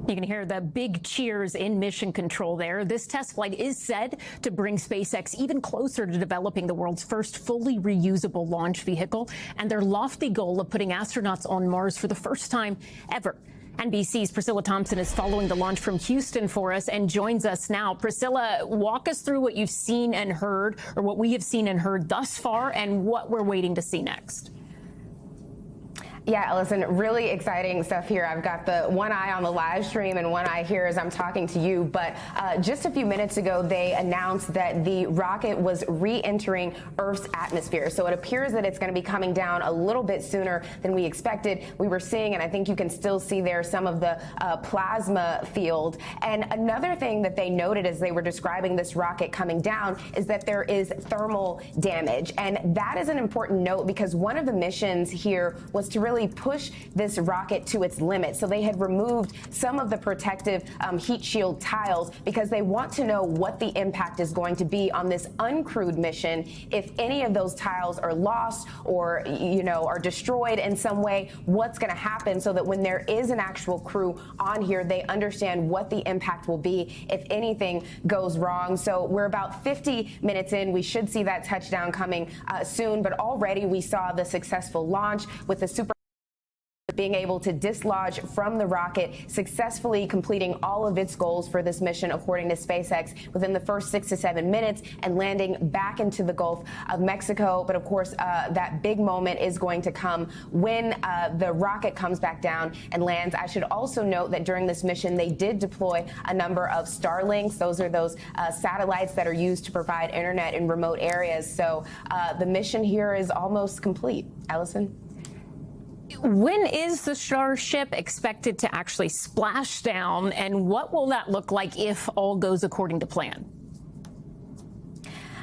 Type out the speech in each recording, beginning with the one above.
You can hear the big cheers in mission control there. This test flight is said to bring SpaceX even closer to developing the world's first fully reusable launch vehicle and their lofty goal of putting astronauts on Mars for the first time ever. NBC's Priscilla Thompson is following the launch from Houston for us and joins us now. Priscilla, walk us through what you've seen and heard, or what we have seen and heard thus far, and what we're waiting to see next. Yeah, Ellison, really exciting stuff here. I've got the one eye on the live stream and one eye here as I'm talking to you. But just a few minutes ago, they announced that the rocket was re-entering Earth's atmosphere. So it appears that it's going to be coming down a little bit sooner than we expected. We were seeing, and I think you can still see there, some of the plasma field. And another thing that they noted as they were describing this rocket coming down is that there is thermal damage. And that is an important note because one of the missions here was to really push this rocket to its limit. So they had removed some of the protective heat shield tiles because they want to know what the impact is going to be on this uncrewed mission if any of those tiles are lost or, are destroyed in some way, what's going to happen so that when there is an actual crew on here, they understand what the impact will be if anything goes wrong. So we're about 50 minutes in. We should see that touchdown coming soon, but already we saw the successful launch with the super being able to dislodge from the rocket, successfully completing all of its goals for this mission, according to SpaceX, within the first 6 to 7 minutes and landing back into the Gulf of Mexico. But of course, that big moment is going to come when the rocket comes back down and lands. I should also note that during this mission, they did deploy a number of Starlinks. Those are those satellites that are used to provide internet in remote areas. So the mission here is almost complete. Ellison? When is the Starship expected to actually splash down, and what will that look like if all goes according to plan?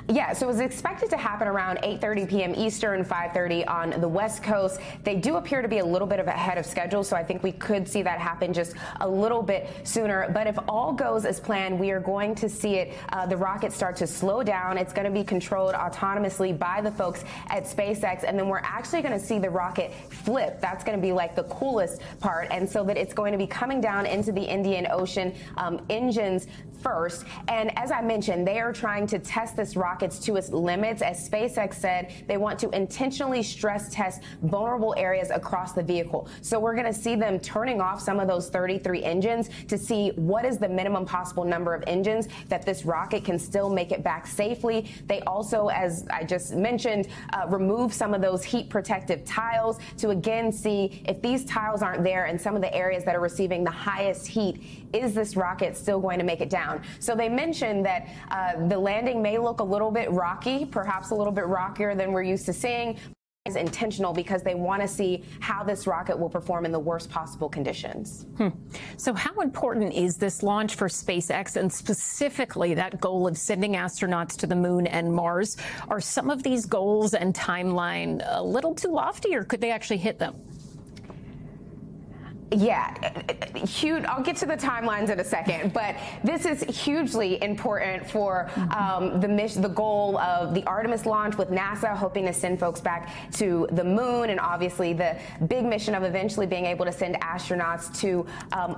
Yeah, so it was expected to happen around 8:30 p.m. Eastern, 5:30 on the West Coast. They do appear to be a little bit of ahead of schedule, so I think we could see that happen just a little bit sooner. But if all goes as planned, we are going to see it, the rocket start to slow down. It's going to be controlled autonomously by the folks at SpaceX, and then we're actually going to see the rocket flip. That's going to be like the coolest part, and so that it's going to be coming down into the Indian Ocean, engines first. And as I mentioned, they are trying to test this rockets to its limits. As SpaceX said, they want to intentionally stress test vulnerable areas across the vehicle. So we're going to see them turning off some of those 33 engines to see what is the minimum possible number of engines that this rocket can still make it back safely. They also, as I just mentioned, remove some of those heat protective tiles to again see if these tiles aren't there in some of the areas that are receiving the highest heat, is this rocket still going to make it down? So they mentioned that the landing may look a little bit rocky, perhaps a little bit rockier than we're used to seeing. Is intentional because they want to see how this rocket will perform in the worst possible conditions. So how important is this launch for SpaceX, and specifically that goal of sending astronauts to the moon and Mars? Are some of these goals and timeline a little too lofty, or could they actually hit them? Yeah, huge. I'll get to the timelines in a second, but this is hugely important for the goal of the Artemis launch with NASA, hoping to send folks back to the moon, and obviously the big mission of eventually being able to send astronauts to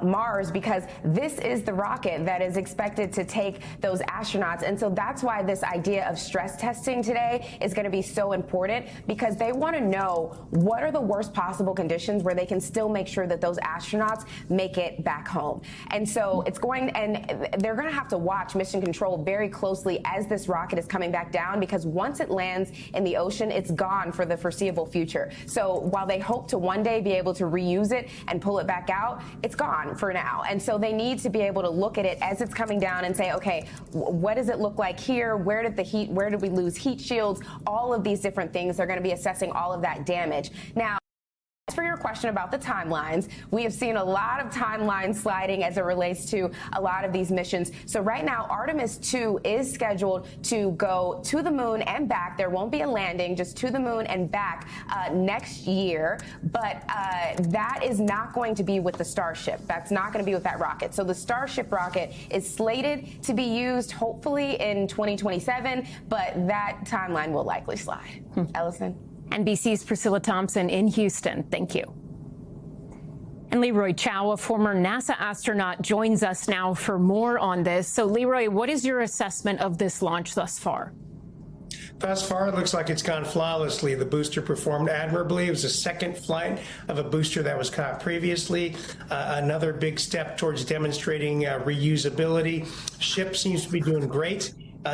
Mars, because this is the rocket that is expected to take those astronauts. And so that's why this idea of stress testing today is going to be so important, because they want to know what are the worst possible conditions where they can still make sure that those astronauts make it back home. And so they're going to have to watch mission control very closely as this rocket is coming back down, because once it lands in the ocean, it's gone for the foreseeable future. So while they hope to one day be able to reuse it and pull it back out, it's gone for now. And so they need to be able to look at it as it's coming down and say, okay, what does it look like here? Where did we lose heat shields? All of these different things. They're going to be assessing all of that damage. Now, as for your question about the timelines, we have seen a lot of timeline sliding as it relates to a lot of these missions. So right now, Artemis 2 is scheduled to go to the moon and back. There won't be a landing, just to the moon and back next year. But that is not going to be with the Starship. That's not going to be with that rocket. So the Starship rocket is slated to be used hopefully in 2027, but that timeline will likely slide. Ellison? NBC's Priscilla Thompson in Houston. Thank you. And And Leroy Chiao, a former NASA astronaut, joins us now for more on this. So, Leroy, what is your assessment of this launch thus far? Thus far, it looks like it's gone flawlessly. The booster performed admirably. It was the second flight of a booster that was caught previously. Another big step towards demonstrating reusability. Ship seems to be doing great.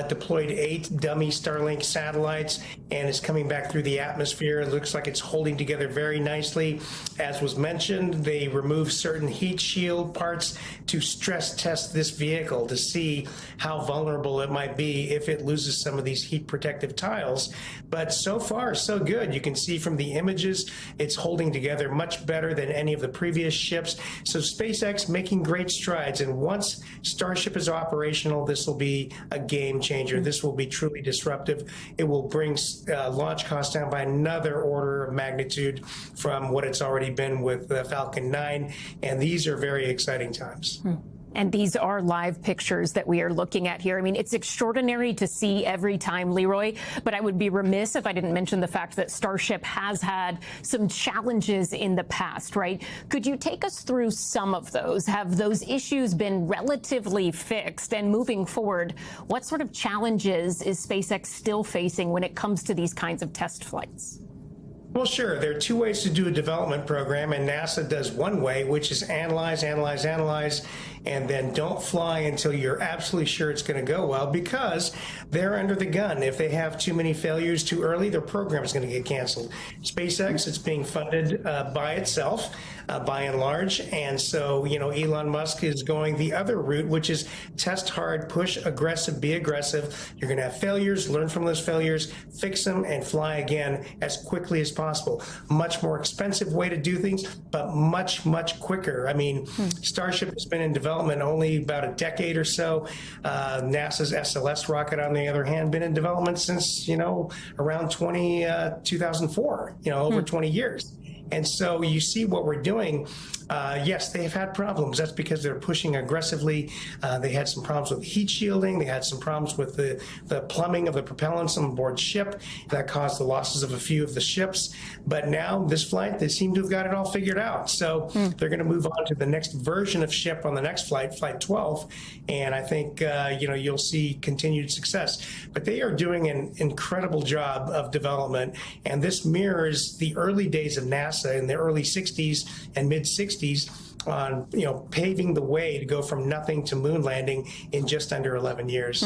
Deployed 8 dummy Starlink satellites and is coming back through the atmosphere. It looks like it's holding together very nicely. As was mentioned, they removed certain heat shield parts to stress test this vehicle to see how vulnerable it might be if it loses some of these heat protective tiles. But so far, so good. You can see from the images, it's holding together much better than any of the previous ships. So SpaceX making great strides. And once Starship is operational, this will be a game changer. This will be truly disruptive. It will bring launch costs down by another order of magnitude from what it's already been with Falcon 9. And these are very exciting times. And these are live pictures that we are looking at here. I mean, it's extraordinary to see every time, Leroy, but I would be remiss if I didn't mention the fact that Starship has had some challenges in the past, right? Could you take us through some of those? Have those issues been relatively fixed? And moving forward, what sort of challenges is SpaceX still facing when it comes to these kinds of test flights? Well, sure. There are 2 ways to do a development program, and NASA does one way, which is analyze, and then don't fly until you're absolutely sure it's going to go well, because they're under the gun. If they have too many failures too early, their program is going to get canceled. SpaceX, it's being funded by itself, by and large. And so, Elon Musk is going the other route, which is test hard, push aggressive, be aggressive. You're going to have failures, learn from those failures, fix them, and fly again as quickly as possible. Much more expensive way to do things, but much, much quicker. I mean, Starship has been in development only about a decade or so. NASA's SLS rocket, on the other hand, been in development since, around 2004, over 20 years. And so you see what we're doing. Yes, they have had problems. That's because they're pushing aggressively. They had some problems with heat shielding. They had some problems with the plumbing of the propellants on board ship. That caused the losses of a few of the ships. But now this flight, they seem to have got it all figured out. So they're going to move on to the next version of ship on the next flight, Flight 12. And I think, you'll see continued success. But they are doing an incredible job of development. And this mirrors the early days of NASA in the early 60s and mid 60s on, paving the way to go from nothing to moon landing in just under 11 years.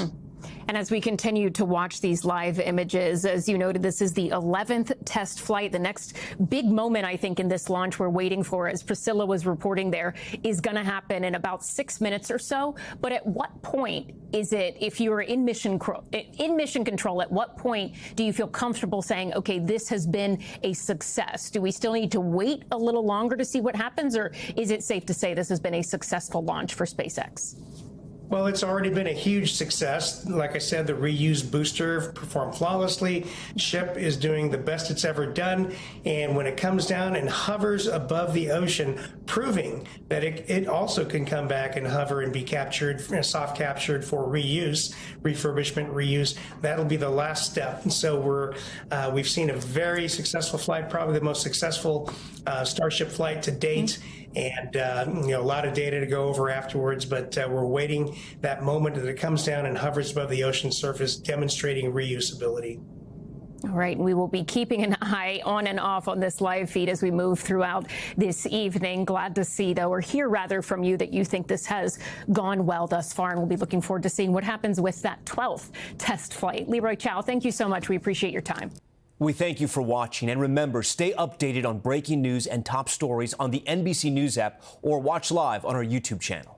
And as we continue to watch these live images, as you noted, this is the 11th test flight. The next big moment, I think, in this launch we're waiting for, as Priscilla was reporting there, is going to happen in about 6 minutes or so. But at what point is it, if you're in mission control, at what point do you feel comfortable saying, OK, this has been a success? Do we still need to wait a little longer to see what happens? Or is it safe to say this has been a successful launch for SpaceX? Well, it's already been a huge success. Like I said, the reused booster performed flawlessly. Ship is doing the best it's ever done. And when it comes down and hovers above the ocean, proving that it also can come back and hover and be captured, soft captured for reuse, refurbishment, reuse, that'll be the last step. And so we've seen a very successful flight, probably the most successful Starship flight to date. And, a lot of data to go over afterwards, but we're waiting that moment that it comes down and hovers above the ocean surface, demonstrating reusability. All right. We will be keeping an eye on and off on this live feed as we move throughout this evening. Glad to see, though, or hear rather from you that you think this has gone well thus far. And we'll be looking forward to seeing what happens with that 12th test flight. Leroy Chiao, thank you so much. We appreciate your time. We thank you for watching, and remember, stay updated on breaking news and top stories on the NBC News app or watch live on our YouTube channel.